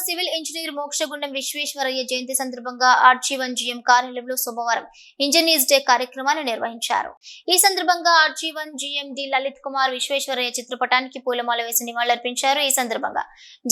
Civil engineer Mokshagundam Visvesvaraya జయంతి సందర్భంగా RG1GM కార్యాలయంలో సోమవారం ఇంజనీర్స్ డే కార్యక్రమాన్ని నిర్వహించారు. ఈ సందర్భంగా RG1GM డి లలిత్ కుమార్ విశ్వేశ్వరయ్య చిత్రపటానికి పూలమాల వేసి నివాళులర్పించారు. ఈ సందర్భంగా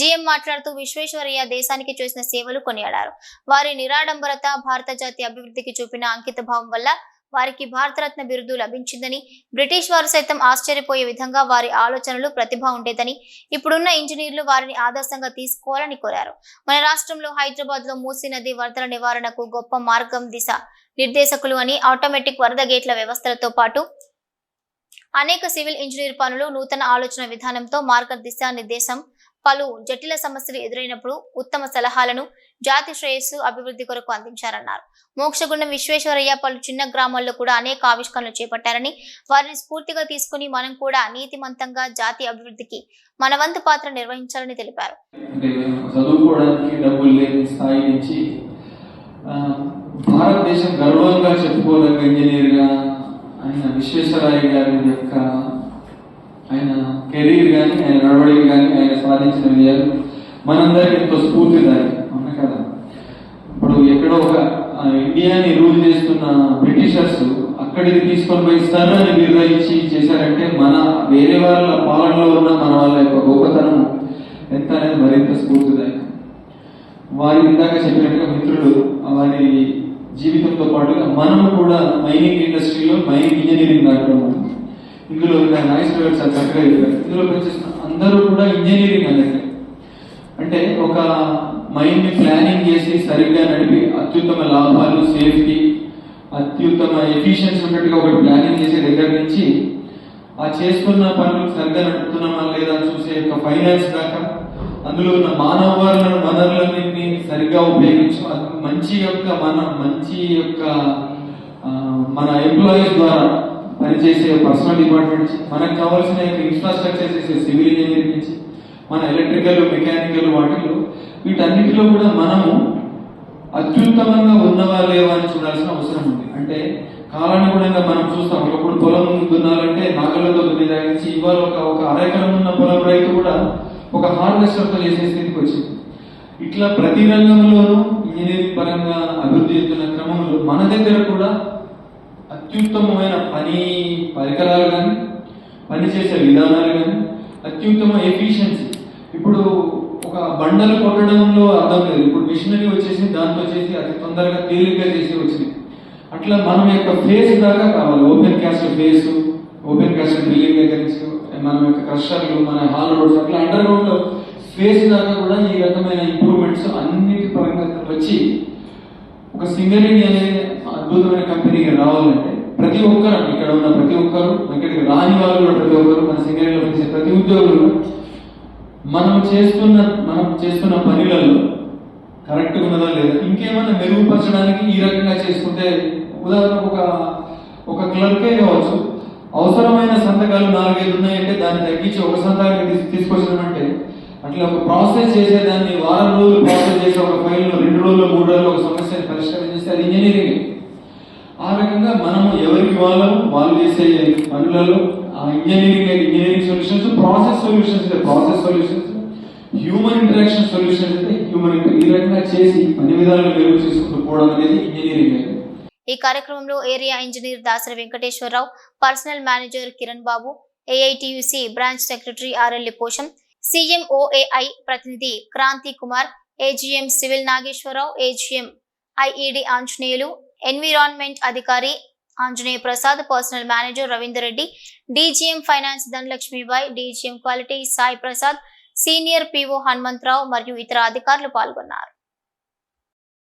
GM మాట్లాడుతూ విశ్వేశ్వరయ్య దేశానికి చేసిన సేవలు కొనియాడారు. వారి నిరాడంబరత భారత జాతి అభివృద్ధికి చూపిన అంకిత భావం వల్ల వారికి భారతరత్న బిరుదు లభించిందని, బ్రిటిష్ వారు సైతం ఆశ్చర్యపోయే విధంగా వారి ఆలోచనలు ప్రతిభ ఉండేదని, ఇప్పుడున్న ఇంజనీర్లు వారిని ఆదర్శంగా తీసుకోవాలని కోరారు. మన రాష్ట్రంలో హైదరాబాద్ లో మూసీ నది వరదల నివారణకు గొప్ప మార్గం దిశ నిర్దేశకులు అని, ఆటోమేటిక్ వరద గేట్ల వ్యవస్థలతో పాటు అనేక సివిల్ ఇంజనీర్ పనులు నూతన ఆలోచన విధానంతో మార్గదిశ నిర్దేశం పలు జటిల సమస్యలు ఎదురైనప్పుడు ఉత్తమ సలహాలను జాతి శ్రేయస్సు అభివృద్ధి కొరకు అందించారన్నారు. మోక్షగుండం విశ్వేశ్వరయ్య పలు చిన్న గ్రామాల్లో కూడా అనేక ఆవిష్కరణలు చేపట్టారని, వారిని స్ఫూర్తిగా తీసుకుని మనం కూడా నీతిమంతంగా జాతి అభివృద్ధికి మన వంతు పాత్ర నిర్వహించాలని తెలిపారు. చదువుకోవడానికి డబ్బులు లేని స్థాయి నుంచి భారతదేశం గర్వంగా చెప్పుకోదగ్గ ఇంజనీర్గా ఆయన విశ్వేశ్వరయ్య గారి యొక్క ఆయన కెరీర్ కానీ, ఆయన నడవడిక కానీ, ఆయన సాధించిన విజయాలు మనందరికీ ఎంతో స్ఫూర్తిదాయి. అవునా కదా? ఇప్పుడు ఎక్కడో ఒక ఇండియాని రూల్ చేస్తున్న బ్రిటిషర్స్ అక్కడికి తీసుకొని పోయి సర్ అని నిర్వహించి చేశారంటే మన వేరే వాళ్ళ పాలనలో ఉన్న మన వాళ్ళ యొక్క గొప్పతనం ఎంత అనేది మరింత స్ఫూర్తిదాయకం. వారి ఇందాక చెప్పినట్టుగా మిత్రులు వారి జీవితంతో పాటుగా మనం కూడా మైనింగ్ ఇండస్ట్రీలో మైనింగ్ ఇంజనీరింగ్ దాంట్లో ఇందులో నాగేశ్వర గారు చాలా చక్కగా చెప్పారు. ఇందులో పనిచేస్తున్న అందరూ కూడా ఇంజనీరింగ్ అనేది అంటే ఒక మైండ్ ని ప్లానింగ్ చేసి సరిగ్గా నడిపి అత్యుత్తమ లాభాలు, సేఫ్టీ, అత్యుత్తమ ఎఫిషియన్సీ ఉన్నట్టుగా ఒకటి ప్లానింగ్ చేసే దగ్గర నుంచి ఆ చేస్తున్న పనులు సరిగ్గా నడుపుతున్నామా లేదా చూసే యొక్క ఫైనాన్స్ దాకా, అందులో ఉన్న మానవ వనరులన్నింటినీ సరిగ్గా ఉపయోగించు మన ఎంప్లాయీస్ ద్వారా పనిచేసే పర్సనల్ డిపార్ట్మెంట్, మనకు కావాల్సిన ఇన్ఫ్రాస్ట్రక్చర్ చేసే సివిల్ ఇంజనీరింగ్ నుంచి మన ఎలక్ట్రికల్, మెకానికల్ వాటిలో వీటన్నిటిలో కూడా మనము అత్యుత్తమంగా ఉన్నవా లేవా అని చూడాల్సిన అవసరం ఉంది. అంటే కాలానుగుణంగా మనం చూస్తాం, ఒకప్పుడు పొలం దున్నాలంటే నాగలతో దున్నేదా నుంచి ఇవాళ ఒక అరెకరం ఉన్న పొలం రైతు కూడా ఒక హార్వెస్టర్తో చేసే స్థితికి వచ్చింది. ఇట్లా ప్రతి రంగంలోనూ ఇంజనీరింగ్ పరంగా అభివృద్ధి చెందుతున్న క్రమంలో మన దగ్గర కూడా అత్యుత్తమమైన పని పరికరాలు కానీ, పనిచేసే విధానాలు కానీ, అత్యుత్తమ ఎఫిషియన్సీ. ఇప్పుడు ఒక బండలు కొట్టడంలో అర్థం లేదు, ఇప్పుడు మిషనరీ వచ్చేసి దాంతో చేసి అతి తొందరగా తేలిగ్గా చేసి వచ్చింది. అట్లా మనం యొక్క ఫేస్ దాకా కావాలి. Open cast face, open cast building దగ్గర నుంచి మన యొక్క క్రషర్లు, మన హాల్ రోడ్స్, అట్లా అండర్ గ్రౌండ్ లో ఫేస్ దాకా కూడా ఈ రకమైన ఇంప్రూవ్మెంట్స్ అన్నిటి పరంగా వచ్చి ఒక సింగరేణి అనే అద్భుతమైన కంపెనీకి రావాలంటే ప్రతి ఒక్కరు, ఇక్కడ ఉన్న ప్రతి ఒక్కరు, ఇక్కడికి రాని వాళ్ళు కూడా ప్రతి ఒక్కరు, మన సింగరేణిలో పనిచేసే ప్రతి ఉద్యోగులు మనం చేస్తున్న పనులలో కరెక్ట్గా ఉన్నదా లేదా, ఇంకేమైనా మెరుగుపరచడానికి ఈ రకంగా చేసుకుంటే, ఉదాహరణకు ఒక క్లర్కే కావచ్చు, అవసరమైన సంతకాలు 4-5 ఉన్నాయంటే దాన్ని తగ్గించి ఒక సంతకాన్ని తీసుకొచ్చినామంటే, అట్లా ఒక ప్రాసెస్ చేసేదాన్ని వారం రోజులు ప్రాసెస్ చేసి ఒక ఫైల్లో 2 రోజులు 3 రోజులు ఒక సమస్యని పరిష్కారం చేస్తే అది ఇంజనీరింగ్. ఆ రకంగా మనము ఎవరికి వాళ్ళు చేసే పనులలో ఆ engineering solutions, process solutions, human interaction solutions అంటే ఈ రకంగా చేసి అన్ని విధాలుగా మెరుగు చేసుకుంటూ పోవడం అనేది ఇంజనీరింగ్. ఈ కార్యక్రమంలో area engineer Dasari Venkateswararao, personal manager Kiran Babu, AITUC branch secretary RL Posham, CMOAI ప్రతినిధి Kranthi Kumar, AGM civil Nageswararao, AGM IED Anjaneyulu, environment అధికారి Anjaneya Prasad, personal manager Ravinder Reddy, DGM finance Dhanalakshmibai, DGM quality Sai Prasad, senior PO Hanumantharao మరియు ఇతర అధికారులు పాల్గొన్నారు.